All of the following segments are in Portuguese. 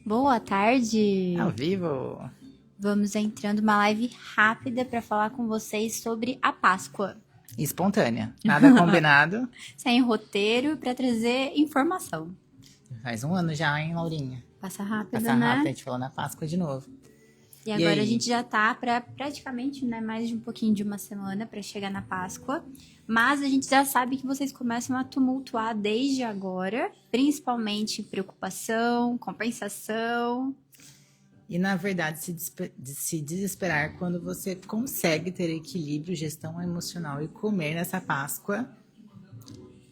Boa tarde! Ao vivo. Vamos entrando uma live rápida para falar com vocês sobre a Páscoa. Espontânea. Nada combinado. Sem roteiro para trazer informação. Faz um ano já, hein, Laurinha? Passa rápido, Passa né? rápido, a gente falou na Páscoa de novo. E agora a gente já tá para praticamente, né, mais de um pouquinho de uma semana para chegar na Páscoa. Mas a gente já sabe que vocês começam a tumultuar desde agora, principalmente preocupação, compensação. E, na verdade, se desesperar quando você consegue ter equilíbrio, gestão emocional e comer nessa Páscoa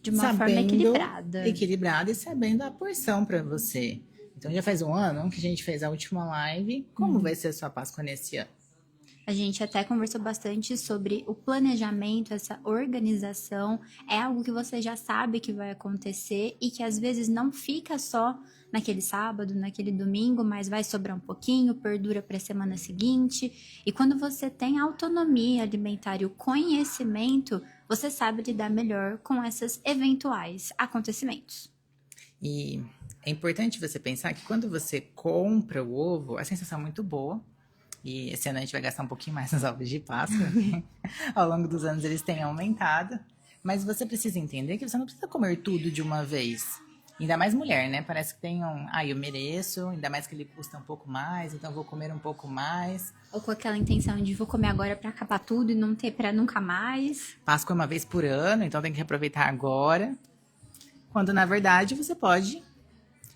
De uma forma equilibrada. Equilibrada e sabendo a porção para você. Então, já faz um ano que a gente fez a última live. Como vai ser a sua Páscoa nesse ano? A gente até conversou bastante sobre o planejamento, essa organização. É algo que você já sabe que vai acontecer e que às vezes não fica só naquele sábado, naquele domingo, mas vai sobrar um pouquinho, perdura para a semana seguinte. E quando você tem autonomia alimentar e o conhecimento, você sabe lidar melhor com esses eventuais acontecimentos. E é importante você pensar que quando você compra o ovo, a sensação é muito boa. E esse ano a gente vai gastar um pouquinho mais nos ovos de Páscoa. Ao longo dos anos eles têm aumentado. Mas você precisa entender que você não precisa comer tudo de uma vez. Ainda mais mulher, né? Parece que tem eu mereço. Ainda mais que ele custa um pouco mais, então vou comer um pouco mais. Ou com aquela intenção de vou comer agora para acabar tudo e não ter para nunca mais. Páscoa é uma vez por ano, então tem que aproveitar agora. Quando, na verdade, você pode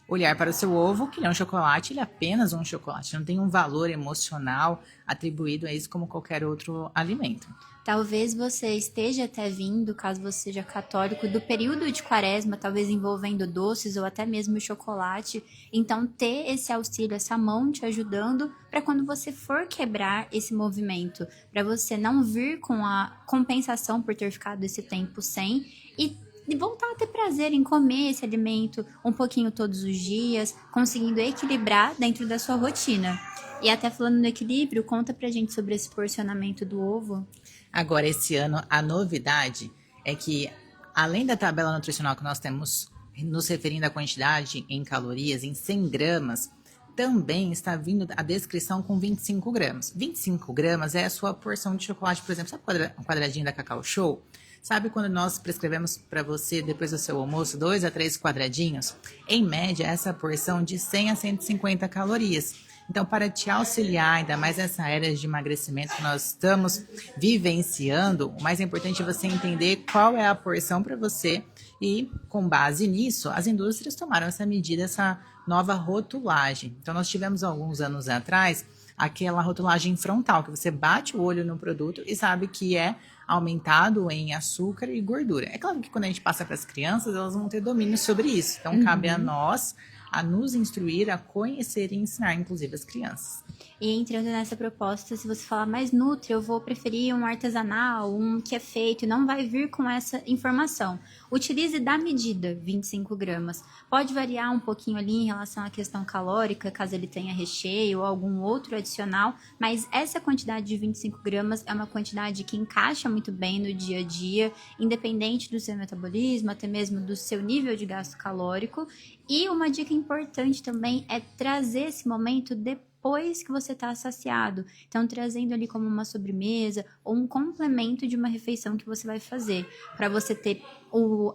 olhar para o seu ovo, que ele é um chocolate, ele é apenas um chocolate. Não tem um valor emocional atribuído a isso como qualquer outro alimento. Talvez você esteja até vindo, caso você seja católico, do período de quaresma, talvez envolvendo doces ou até mesmo chocolate. Então, ter esse auxílio, essa mão te ajudando para quando você for quebrar esse movimento, para você não vir com a compensação por ter ficado esse tempo sem e voltar a ter prazer em comer esse alimento um pouquinho todos os dias, conseguindo equilibrar dentro da sua rotina. E até falando do equilíbrio, conta pra gente sobre esse porcionamento do ovo. Agora, esse ano, a novidade é que, além da tabela nutricional que nós temos nos referindo à quantidade em calorias, em 100 gramas, também está vindo a descrição com 25 gramas. 25 gramas é a sua porção de chocolate, por exemplo, sabe o quadradinho da Cacau Show? Sabe quando nós prescrevemos para você, depois do seu almoço, 2 a 3 quadradinhos? Em média, essa porção de 100 a 150 calorias. Então, para te auxiliar, ainda mais nessa era de emagrecimento que nós estamos vivenciando, o mais importante é você entender qual é a porção para você e, com base nisso, as indústrias tomaram essa medida, essa nova rotulagem. Então, nós tivemos alguns anos atrás aquela rotulagem frontal, que você bate o olho no produto e sabe que é aumentado em açúcar e gordura. É claro que quando a gente passa para as crianças, elas vão ter domínio sobre isso. Então, cabe a nós a nos instruir, a conhecer e ensinar, inclusive, as crianças. E entrando nessa proposta, se você falar mais nutri, eu vou preferir um artesanal, um que é feito, e não vai vir com essa informação. Utilize da medida, 25 gramas. Pode variar um pouquinho ali em relação à questão calórica, caso ele tenha recheio ou algum outro adicional, mas essa quantidade de 25 gramas é uma quantidade que encaixa muito bem no dia a dia, independente do seu metabolismo, até mesmo do seu nível de gasto calórico. E uma dica importante também é trazer esse momento depois que você está saciado. Então, trazendo ali como uma sobremesa ou um complemento de uma refeição que você vai fazer, para você ter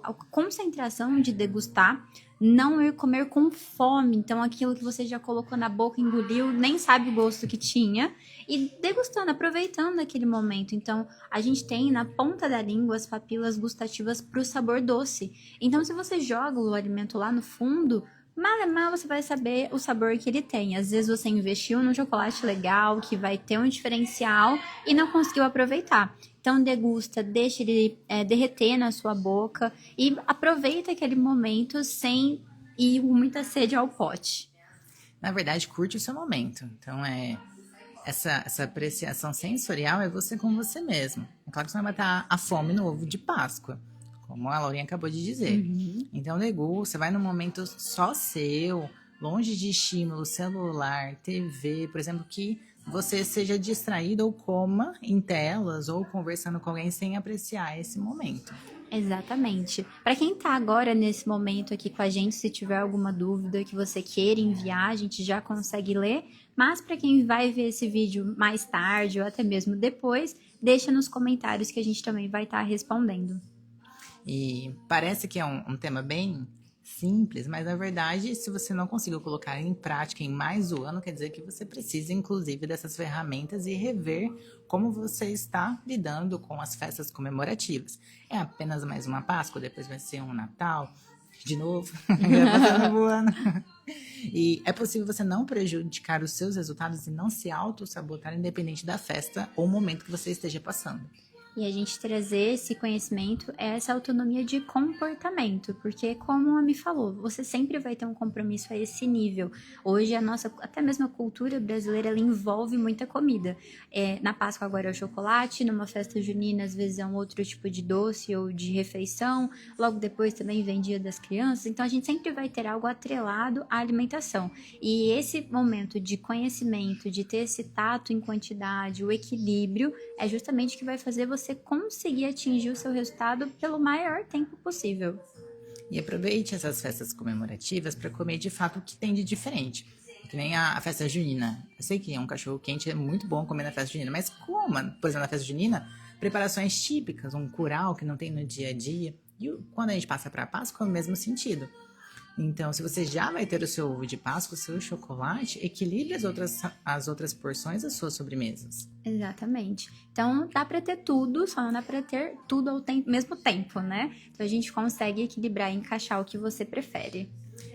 a concentração de degustar, não ir comer com fome. Então, aquilo que você já colocou na boca, engoliu, nem sabe o gosto que tinha, e degustando, aproveitando aquele momento. Então, a gente tem na ponta da língua as papilas gustativas para o sabor doce. Então, se você joga o alimento lá no fundo, mal é mal você vai saber o sabor que ele tem. Às vezes você investiu num chocolate legal, que vai ter um diferencial e não conseguiu aproveitar. Então degusta, deixa ele derreter na sua boca e aproveita aquele momento sem ir com muita sede ao pote. Na verdade, curte o seu momento. Então, essa apreciação sensorial é você com você mesmo. É claro que você não vai matar a fome no ovo de Páscoa, como a Laurinha acabou de dizer. Então, degusta, vai num momento só seu, longe de estímulo celular, TV, por exemplo, que você seja distraído ou coma em telas ou conversando com alguém sem apreciar esse momento. Exatamente. Para quem está agora nesse momento aqui com a gente, se tiver alguma dúvida que você queira enviar, a gente já consegue ler. Mas para quem vai ver esse vídeo mais tarde ou até mesmo depois, deixa nos comentários que a gente também vai estar respondendo. E parece que é um tema bem simples, mas na verdade, se você não conseguiu colocar em prática em mais um ano, quer dizer que você precisa, inclusive, dessas ferramentas e rever como você está lidando com as festas comemorativas. É apenas mais uma Páscoa, depois vai ser um Natal, de novo, vai passar um novo ano. E é possível você não prejudicar os seus resultados e não se auto-sabotar, independente da festa ou momento que você esteja passando. E a gente trazer esse conhecimento é essa autonomia de comportamento, porque como a Mi falou, você sempre vai ter um compromisso a esse nível. Hoje a nossa, até mesmo a cultura brasileira, ela envolve muita comida. Na Páscoa agora é o chocolate, numa festa junina às vezes é um outro tipo de doce ou de refeição, logo depois também vem Dia das Crianças, então a gente sempre vai ter algo atrelado à alimentação. E esse momento de conhecimento, de ter esse tato em quantidade, o equilíbrio, é justamente o que vai fazer você conseguir atingir o seu resultado pelo maior tempo possível. E aproveite essas festas comemorativas para comer de fato o que tem de diferente. Que nem a festa junina. Eu sei que um cachorro quente é muito bom comer na festa junina, mas coma, por exemplo, na festa junina, preparações típicas, um curau que não tem no dia a dia. E quando a gente passa para a Páscoa, é o mesmo sentido. Então, se você já vai ter o seu ovo de Páscoa, o seu chocolate, equilibre as outras porções das suas sobremesas. Exatamente. Então, dá para ter tudo, só não dá para ter tudo ao mesmo tempo, né? Então, a gente consegue equilibrar e encaixar o que você prefere.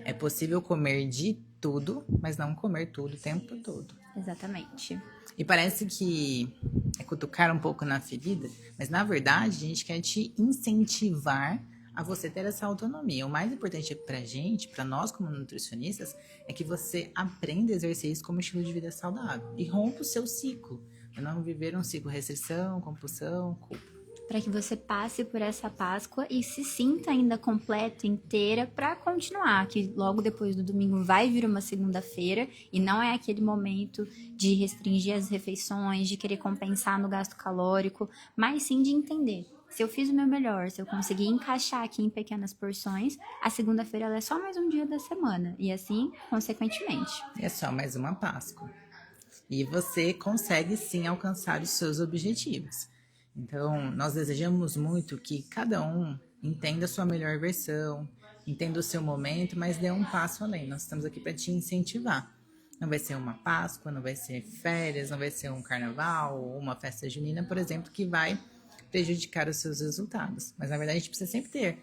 É possível comer de tudo, mas não comer tudo o tempo todo. Exatamente. E parece que é cutucar um pouco na ferida, mas na verdade a gente quer te incentivar a você ter essa autonomia. O mais importante pra gente, pra nós como nutricionistas, é que você aprenda a exercer isso como estilo de vida saudável e rompa o seu ciclo. Pra não viver um ciclo restrição, compulsão, culpa. Para que você passe por essa Páscoa e se sinta ainda completa, inteira, para continuar, que logo depois do domingo vai vir uma segunda-feira e não é aquele momento de restringir as refeições, de querer compensar no gasto calórico, mas sim de entender. Se eu fiz o meu melhor, se eu conseguir encaixar aqui em pequenas porções, a segunda-feira ela é só mais um dia da semana e assim, consequentemente. É só mais uma Páscoa. E você consegue sim alcançar os seus objetivos. Então, nós desejamos muito que cada um entenda a sua melhor versão, entenda o seu momento, mas dê um passo além. Nós estamos aqui para te incentivar. Não vai ser uma Páscoa, não vai ser férias, não vai ser um carnaval ou uma festa junina, por exemplo, que vai prejudicar os seus resultados. Mas, na verdade, a gente precisa sempre ter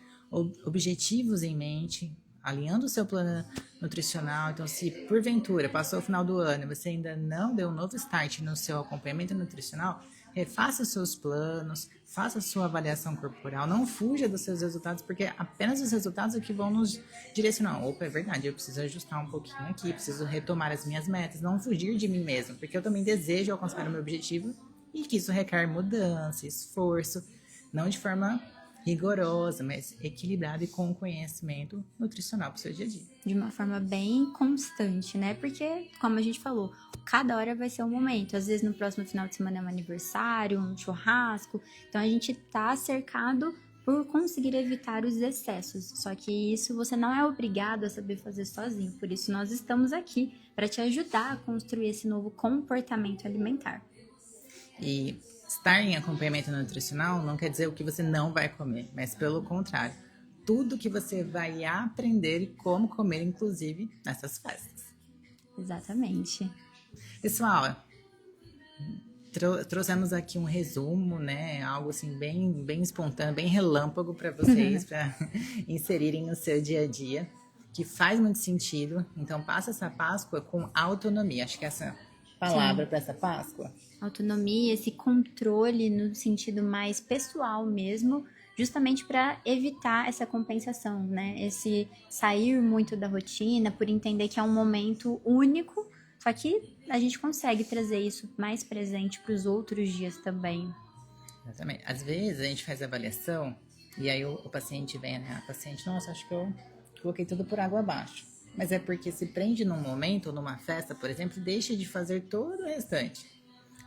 objetivos em mente, alinhando o seu plano nutricional. Então, se porventura passou o final do ano e você ainda não deu um novo start no seu acompanhamento nutricional, refaça os seus planos, faça a sua avaliação corporal, não fuja dos seus resultados, porque apenas os resultados é que vão nos direcionar. Opa, é verdade, eu preciso ajustar um pouquinho aqui, preciso retomar as minhas metas, não fugir de mim mesmo, porque eu também desejo alcançar o meu objetivo e que isso requer mudança, esforço, não de forma rigorosa, mas equilibrada e com conhecimento nutricional para o seu dia a dia. De uma forma bem constante, né? Porque, como a gente falou, cada hora vai ser um momento. Às vezes no próximo final de semana é um aniversário, um churrasco. Então a gente tá cercado por conseguir evitar os excessos. Só que isso você não é obrigado a saber fazer sozinho. Por isso nós estamos aqui para te ajudar a construir esse novo comportamento alimentar. E estar em acompanhamento nutricional não quer dizer o que você não vai comer, mas pelo contrário, tudo que você vai aprender e como comer, inclusive nessas festas. Exatamente. Pessoal, trouxemos aqui um resumo, né? Algo assim bem espontâneo, bem relâmpago para vocês, para inserirem no seu dia a dia, que faz muito sentido. Então, passa essa Páscoa com autonomia. Acho que essa palavra para essa Páscoa. Autonomia, esse controle no sentido mais pessoal mesmo, justamente para evitar essa compensação, né? Esse sair muito da rotina, por entender que é um momento único, só que a gente consegue trazer isso mais presente para os outros dias também. Exatamente. Às vezes a gente faz a avaliação e aí o paciente vem, né? A paciente, nossa, acho que eu coloquei tudo por água abaixo. Mas é porque se prende num momento ou numa festa, por exemplo, e deixa de fazer todo o restante.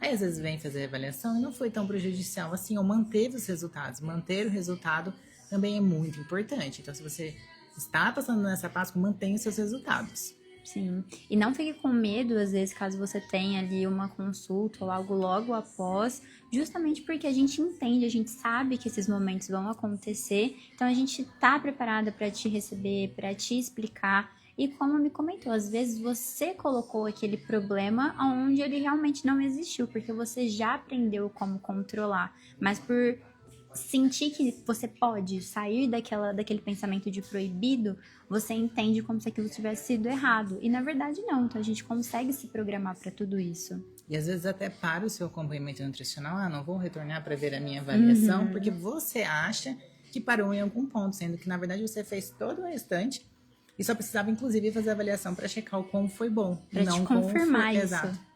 Aí às vezes vem fazer a avaliação e não foi tão prejudicial assim, ou manteve os resultados. Manter o resultado também é muito importante. Então, se você está passando nessa Páscoa, mantenha os seus resultados. Sim, e não fique com medo, às vezes, caso você tenha ali uma consulta ou algo logo após, justamente porque a gente entende, a gente sabe que esses momentos vão acontecer, então a gente tá preparada para te receber, para te explicar. E como me comentou, às vezes você colocou aquele problema onde ele realmente não existiu, porque você já aprendeu como controlar, mas por sentir que você pode sair daquele pensamento de proibido, você entende como se aquilo tivesse sido errado. E na verdade não, então a gente consegue se programar para tudo isso. E às vezes até para o seu acompanhamento nutricional, não vou retornar para ver a minha avaliação, porque você acha que parou em algum ponto, sendo que na verdade você fez todo o restante e só precisava inclusive fazer a avaliação para checar o como foi bom. Para te confirmar isso. Exato.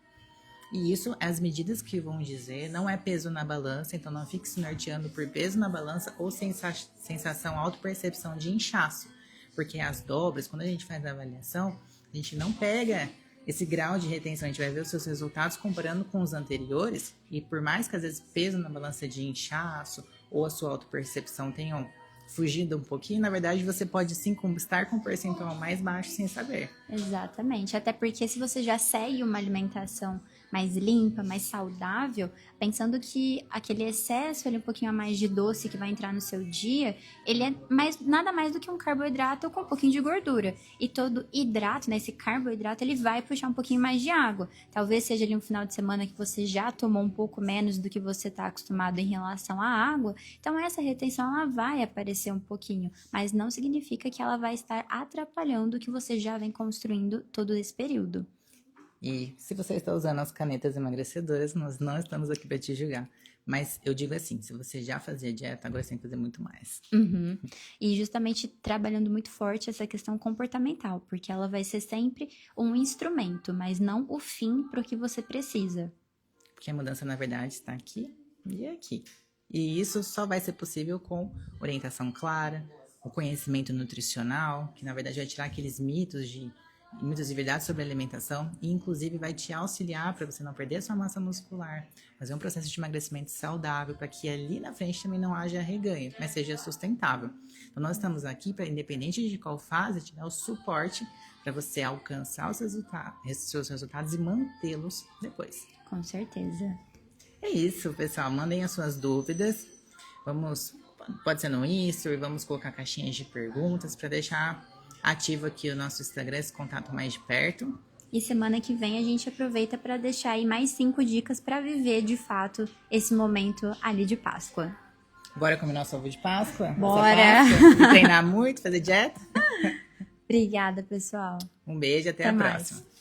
E isso, as medidas que vão dizer, não é peso na balança, então não fique se norteando por peso na balança ou sensação, autopercepção de inchaço. Porque as dobras, quando a gente faz a avaliação, a gente não pega esse grau de retenção, a gente vai ver os seus resultados comparando com os anteriores, e por mais que às vezes peso na balança de inchaço ou a sua autopercepção tenham fugido um pouquinho, na verdade você pode sim estar com um percentual mais baixo sem saber. Exatamente, até porque se você já segue uma alimentação mais limpa, mais saudável, pensando que aquele excesso ali, um pouquinho a mais de doce que vai entrar no seu dia, ele é nada mais do que um carboidrato com um pouquinho de gordura. E todo hidrato, né, esse carboidrato, ele vai puxar um pouquinho mais de água. Talvez seja ali um final de semana que você já tomou um pouco menos do que você está acostumado em relação à água. Então essa retenção, ela vai aparecer um pouquinho, mas não significa que ela vai estar atrapalhando o que você já vem construindo todo esse período. E se você está usando as canetas emagrecedoras, nós não estamos aqui para te julgar. Mas eu digo assim, se você já fazia dieta, agora você tem que fazer muito mais. E justamente trabalhando muito forte essa questão comportamental, porque ela vai ser sempre um instrumento, mas não o fim para o que você precisa. Porque a mudança, na verdade, está aqui e aqui. E isso só vai ser possível com orientação clara, o conhecimento nutricional, que na verdade vai tirar aqueles mitos e verdades sobre a alimentação e inclusive vai te auxiliar para você não perder a sua massa muscular, fazer um processo de emagrecimento saudável para que ali na frente também não haja reganho, mas seja sustentável. Então nós estamos aqui para, independente de qual fase, te dar o suporte para você alcançar os seus resultados e mantê-los depois. Com certeza. É isso, pessoal. Mandem as suas dúvidas. Pode ser no Insta, vamos colocar caixinhas de perguntas para deixar ativo aqui o nosso Instagram, esse contato mais de perto. E semana que vem a gente aproveita para deixar aí mais 5 dicas para viver de fato esse momento ali de Páscoa. Bora comer nosso ovo de Páscoa? Bora! Páscoa, treinar muito, fazer dieta? Obrigada, pessoal. Um beijo, até a próxima.